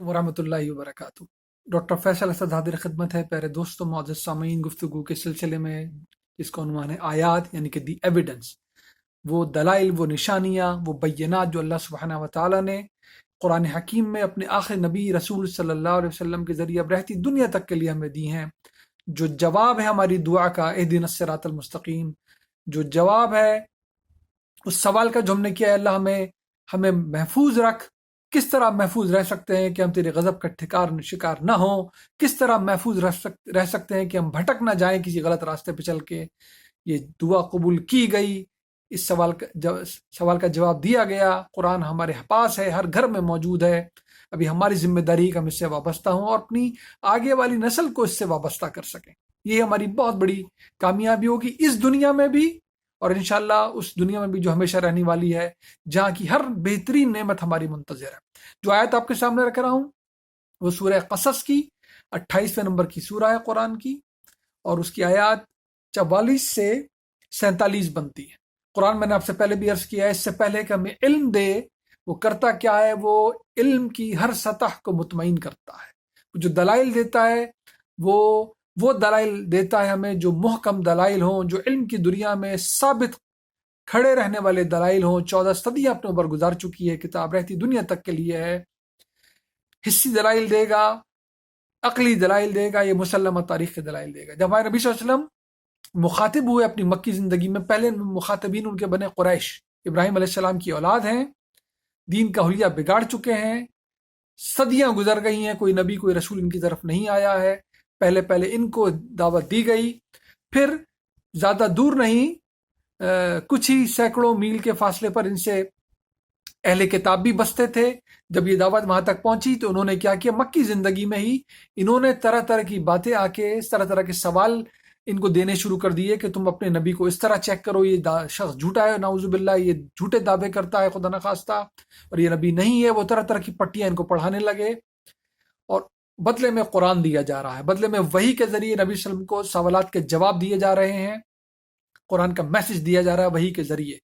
वरहमत llahi वबरकातुहू। Doctor Faisal Asad हाजिर खिदमत है। प्यारे दोस्तों, मुअज़्ज़ज़ सामीन, गुफ्तगू के सिलसिले में जिसका उन्वान है आयात यानी कि दी एविडेंस, वो दलाइल, वो निशानियाँ, वो बैयनात जो अल्लाह सुब्हानहू व तआला ने कुरान हकीम में अपने आखिरी नबी रसूल सल्लल्लाहु अलैहि वसल्लम के ज़रिए अब रहती दुनिया तक के लिए हमें दी हैं, जो जवाब है हमारी दुआ का, इहदिनस सिरातल मुस्तकीम, जो जवाब है उस सवाल का जो हमने किया है, अल्लाह हमें हमें महफूज रख। किस तरह महफूज रह सकते हैं कि हम तेरे गज़ब का शिकार ना हो, किस तरह महफूज रह सकते हैं कि हम भटक ना जाएं किसी गलत रास्ते पे चल के। ये दुआ कबूल की गई, इस सवाल का जवाब दिया गया। कुरान हमारे पास है, हर घर में मौजूद है। अभी हमारी जिम्मेदारी कि हम इससे वाबस्ता हों और अपनी आगे वाली नस्ल को इससे वाबस्ता कर सकें। ये हमारी बहुत बड़ी कामयाबी होगी इस दुनिया में भी, और इंशाअल्लाह उस दुनिया में भी जो हमेशा रहने वाली है, जहाँ की हर बेहतरीन नेमत हमारी मुंतज़िर है। जो आयत आपके सामने रख रहा हूँ वो सूरह क़सस की 28वें नंबर की सूरह है कुरान की, और उसकी आयत 44 से 47 बनती है। कुरान मैंने आपसे पहले भी अर्ज किया है, इससे पहले कि हमें इल्म दे, वो करता क्या है? वो इल्म की हर सतह को मुतमईन करता है। जो दलाइल देता है वो दलाइल देता है हमें जो मुहकम दलाइल हों, जो इल्म की दुनिया में साबित खड़े रहने वाले दलाइल हों। 14 सदियां अपने ऊपर गुजार चुकी है, किताब रहती दुनिया तक के लिए है। हिस्सी दलाइल देगा, अकली दलाइल देगा, ये मुसल्लमा तारीख के दलाइल देगा। जब हमारे नबी सल्लल्लाहु अलैहि वसल्लम मुखातिब हुए अपनी मक्की ज़िंदगी में, पहले मुखातबीन उनके बने कुरैश, इब्राहीम अलैहिस्सलाम की औलाद हैं, दीन का हुलिया बिगाड़ चुके हैं, सदियां गुजर गई हैं, कोई नबी कोई रसूल इनकी तरफ नहीं आया है। पहले पहले इनको दावत दी गई, फिर ज़्यादा दूर नहीं, कुछ ही सैकड़ों मील के फासले पर इनसे अहले किताब भी बसते थे। जब ये दावत वहां तक पहुंची तो उन्होंने क्या किया, मक्की ज़िंदगी में ही इन्होंने तरह तरह की बातें आके, इस तरह तरह के सवाल इनको देने शुरू कर दिए कि तुम अपने नबी को इस तरह चेक करो, ये शख्स झूठा है, नाउजुबिल्लाह, ये झूठे दावे करता है खुदा न खास्ता, और ये नबी नहीं है। वो तरह तरह की पट्टियां इनको पढ़ाने लगे, और बदले में कुरान दिया जा रहा है, बदले में वही के जरिए नबी सल्लल्लाहु अलैहि वसल्लम को सवालात के जवाब दिए जा रहे हैं, कुरान का मैसेज दिया जा रहा है वही के जरिए।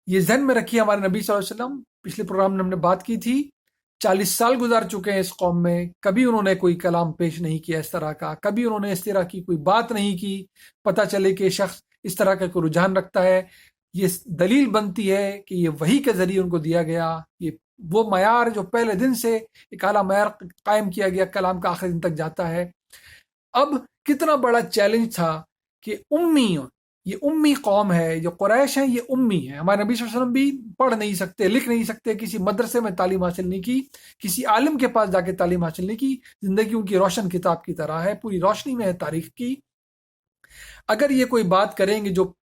ये ज़हन में रखिए, हमारे नबी सल्लल्लाहु अलैहि वसल्लम, पिछले प्रोग्राम में हमने बात की थी, 40 साल गुजार चुके हैं इस कौम में, कभी उन्होंने कोई कलाम पेश नहीं किया इस तरह का, कभी उन्होंने इस तरह की कोई बात नहीं की। पता चले कि शख्स इस तरह का कोई रुझान रखता है, ये दलील बनती है कि ये वही के जरिए उनको दिया गया। ये वो मयार जो पहले दिन से एक आला मयार कायम किया गया, कलाम का आखिरी दिन तक जाता है। अब कितना बड़ा चैलेंज था कि ये उम्मी कौम है, जो कुरैश हैं ये उम्मी है। हमारे नबी सल्लल्लाहु अलैहि वसल्लम भी पढ़ नहीं सकते, लिख नहीं सकते, किसी मदरसे में तालीम हासिल नहीं की, किसी आलिम के पास जाके तालीम हासिल नहीं की। जिंदगी उनकी रोशन किताब की तरह है, पूरी रोशनी में है तारीख की। अगर ये कोई बात करेंगे जो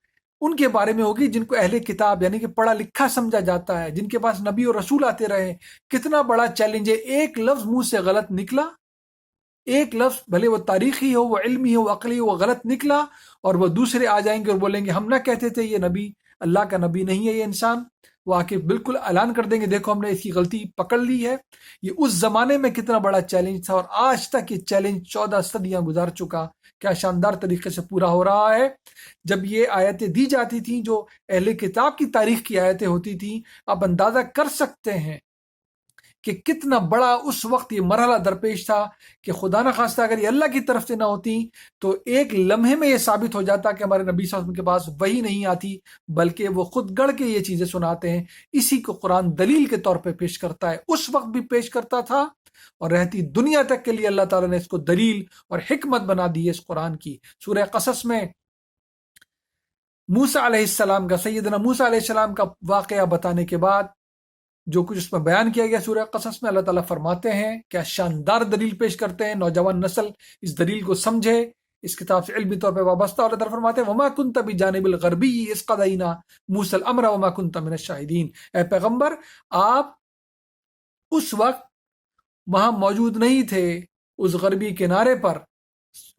उनके बारे में होगी जिनको अहले किताब यानी कि पढ़ा लिखा समझा जाता है, जिनके पास नबी और रसूल आते रहे, कितना बड़ा चैलेंज है। एक लफ्ज मुंह से गलत निकला, एक लफ्ज भले वो तारीखी हो, वो इल्मी हो, वो अकली हो, वो गलत निकला, और वो दूसरे आ जाएंगे और बोलेंगे हम ना कहते थे ये नबी अल्लाह का नबी नहीं है ये इंसान। वो आके बिल्कुल ऐलान कर देंगे देखो हमने इसकी गलती पकड़ ली है। ये उस जमाने में कितना बड़ा चैलेंज था, और आज तक ये चैलेंज 14 सदियां गुजार चुका, क्या शानदार तरीके से पूरा हो रहा है। जब ये आयतें दी जाती थी जो अहले किताब की तारीख की आयतें होती थी, आप अंदाजा कर सकते हैं कि कितना बड़ा उस वक्त ये मरहला दरपेश था कि खुदा न खास्ता अगर ये अल्लाह की तरफ से ना होती तो एक लम्हे में ये साबित हो जाता कि हमारे नबी सल्लल्लाहु अलैहि वसल्लम के पास वही नहीं आती, बल्कि वो खुद गढ़ के ये चीज़ें सुनाते हैं। इसी को कुरान दलील के तौर पे पेश करता है, उस वक्त भी पेश करता था, और रहती दुनिया तक के लिए अल्लाह ताला ने इसको दलील और हिकमत बना दी है इस कुरान की। सूरह क़सस में मूसा अलैहिस्सलाम का, सैयदना मूसा अलैहिस्सलाम का वाक़या बताने के बाद जो कुछ उसमें बयान किया गया सूरह क़सस में, अल्लाह ताला फरमाते हैं, क्या शानदार दलील पेश करते हैं। नौजवान नस्ल इस दलील को समझे, इस किताब से इल्मी तौर पर वाबस्ता। अल्लाह ताला फरमाते हैं वमा कुन्त बिजानिबिल ग़रबी इज़ क़ज़यना मूसल अम्र वमा कुन्त मिनश शाहिदीन। ऐ पैगंबर, आप उस वक्त वहां मौजूद नहीं थे, उस गरबी किनारे पर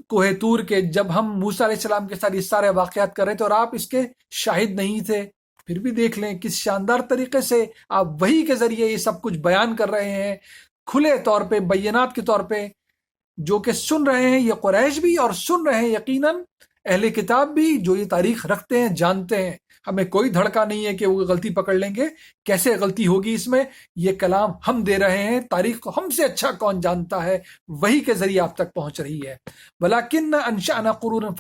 कोहे तूर के, जब हम मूसा अलैहिस्सलाम के साथ ये सारे वाक़यात कर रहे थे, और आप इसके शाहिद नहीं थे। फिर भी देख लें किस शानदार तरीके से आप वही के जरिए ये सब कुछ बयान कर रहे हैं, खुले तौर पे, बैयनात के तौर पे, जो कि सुन रहे हैं ये कुरैश भी, और सुन रहे हैं यकीनन अहले किताब भी, जो ये तारीख रखते हैं, जानते हैं। ہمیں کوئی دھڑکا نہیں ہے کہ وہ غلطی پکڑ لیں گے. کیسے غلطی ہوگی اس میں؟ یہ کلام ہم دے رہے ہیں، تاریخ کو ہم سے اچھا کون جانتا ہے، وہی کے ذریعے آپ تک پہنچ رہی ہے. وَلَكِنَّ أَنشَأْنَا قُرُونًا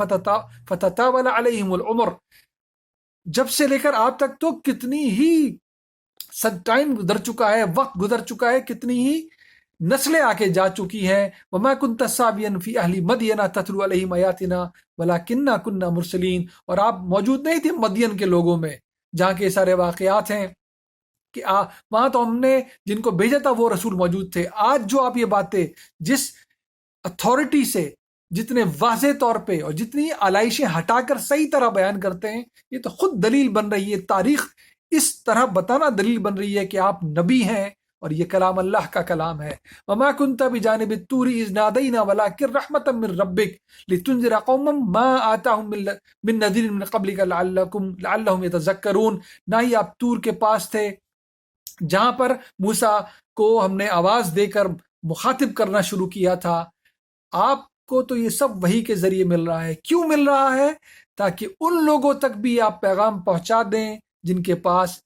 فَتَطَاوَلَ عَلَيْهِمُ الْعُمُرُ، جب سے لے کر آپ تک تو کتنی ہی ٹائم گزر چکا ہے، وقت گزر چکا ہے، کتنی ہی نسلیں آ کے جا چکی ہیں. وَمَا كُنْتَ سَاوِيًا فِي أَهْلِ مَدْيَنَ تَتْلُو عَلَيْهِمْ آيَاتِنَا وَلَكِنَّا كُنَّا مُرْسِلِينَ، اور آپ موجود نہیں تھے مدین کے لوگوں میں جہاں کے سارے واقعات ہیں کہ وہاں تو ہم نے جن کو بھیجا تھا وہ رسول موجود تھے. آج جو آپ یہ باتیں جس اتھارٹی سے، جتنے واضح طور پہ اور جتنی علائشیں ہٹا کر صحیح طرح بیان کرتے ہیں، یہ تو خود دلیل بن رہی ہے. تاریخ اس طرح بتانا دلیل بن رہی ہے کہ آپ نبی ہیں اور یہ کلام اللہ کا کلام ہے. وما كنت بجانب الطور اذ نادينا ولكن رحمة من ربك لتنذر قوما ما آتاهم من نذير من قبلك لعلهم يتذكرون. نہ ہی آپ طور کے پاس تھے جہاں پر موسیٰ کو ہم نے آواز دے کر مخاطب کرنا شروع کیا تھا. آپ کو تو یہ سب وحی کے ذریعے مل رہا ہے. کیوں مل رہا ہے؟ تاکہ ان لوگوں تک بھی آپ پیغام پہنچا دیں جن کے پاس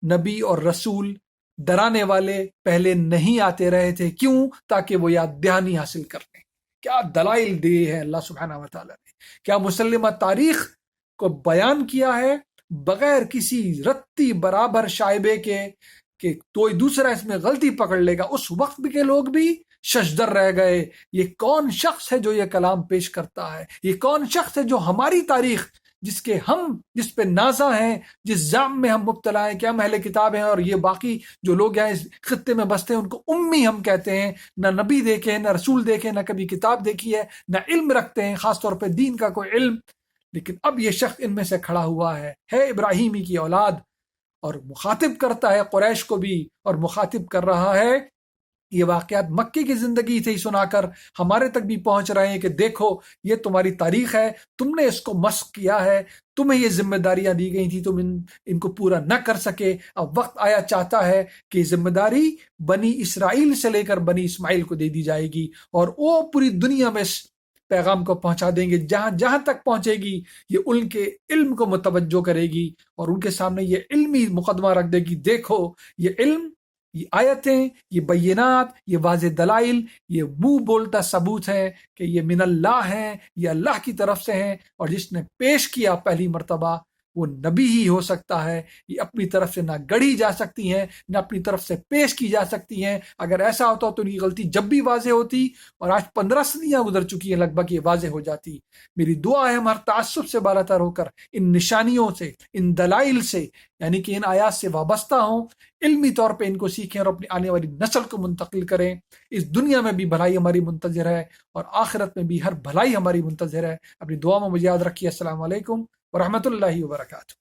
نبی اور رسول ڈرانے والے پہلے نہیں آتے رہے تھے. کیوں؟ تاکہ وہ یاد دہانی حاصل کر لیں. کیا دلائل دی ہے اللہ سبحانہ و تعالیٰ نے، کیا مسلمہ تاریخ کو بیان کیا ہے بغیر کسی رتی برابر شائبے کے کہ کوئی دوسرا اس میں غلطی پکڑ لے گا. اس وقت کے لوگ بھی ششدر رہ گئے. یہ کون شخص ہے جو یہ کلام پیش کرتا ہے؟ یہ کون شخص ہے جو ہماری تاریخ جس پہ نازا ہیں، جس زعم میں ہم مبتلا ہیں کہ ہم اہل کتاب ہیں اور یہ باقی جو لوگ ہیں اس خطے میں بستے ہیں ان کو امی ہم کہتے ہیں، نہ نبی دیکھے، نہ رسول دیکھے، نہ کبھی کتاب دیکھی ہے، نہ علم رکھتے ہیں خاص طور پہ دین کا کوئی علم. لیکن اب یہ شخص ان میں سے کھڑا ہوا ہے ابراہیمی کی اولاد، اور مخاطب کرتا ہے قریش کو بھی، اور مخاطب کر رہا ہے. یہ واقعات مکے کی زندگی سے ہی سنا کر ہمارے تک بھی پہنچ رہے ہیں کہ دیکھو یہ تمہاری تاریخ ہے، تم نے اس کو مسخ کیا ہے، تمہیں یہ ذمہ داریاں دی گئی تھی، تم ان کو پورا نہ کر سکے. اب وقت آیا چاہتا ہے کہ ذمہ داری بنی اسرائیل سے لے کر بنی اسماعیل کو دے دی جائے گی، اور وہ پوری دنیا میں اس پیغام کو پہنچا دیں گے. جہاں تک پہنچے گی یہ ان کے علم کو متوجہ کرے گی اور ان کے سامنے یہ علمی مقدمہ رکھ دے گی. دیکھو یہ علم، یہ آیتیں، یہ بینات، یہ واضح دلائل، یہ منہ بولتا ثبوت ہے کہ یہ من اللہ ہیں، یہ اللہ کی طرف سے ہیں، اور جس نے پیش کیا پہلی مرتبہ وہ نبی ہی ہو سکتا ہے. یہ اپنی طرف سے نہ گڑھی جا سکتی ہیں، نہ اپنی طرف سے پیش کی جا سکتی ہیں. اگر ایسا ہوتا تو ان کی غلطی جب بھی واضح ہوتی، اور آج 15 صدیاں گزر چکی ہیں لگ بھگ، یہ واضح ہو جاتی. میری دعا ہے ہم ہر تعصب سے بالاتر ہو کر ان نشانیوں سے، ان دلائل سے، یعنی کہ ان آیات سے وابستہ ہوں، علمی طور پہ ان کو سیکھیں اور اپنی آنے والی نسل کو منتقل کریں. اس دنیا میں بھی بھلائی ہماری منتظر ہے اور آخرت میں بھی ہر بھلائی ہماری منتظر ہے. اپنی دعا میں مجھے یاد رکھیے. السلام علیکم ورحمۃ اللہ وبرکاتہ.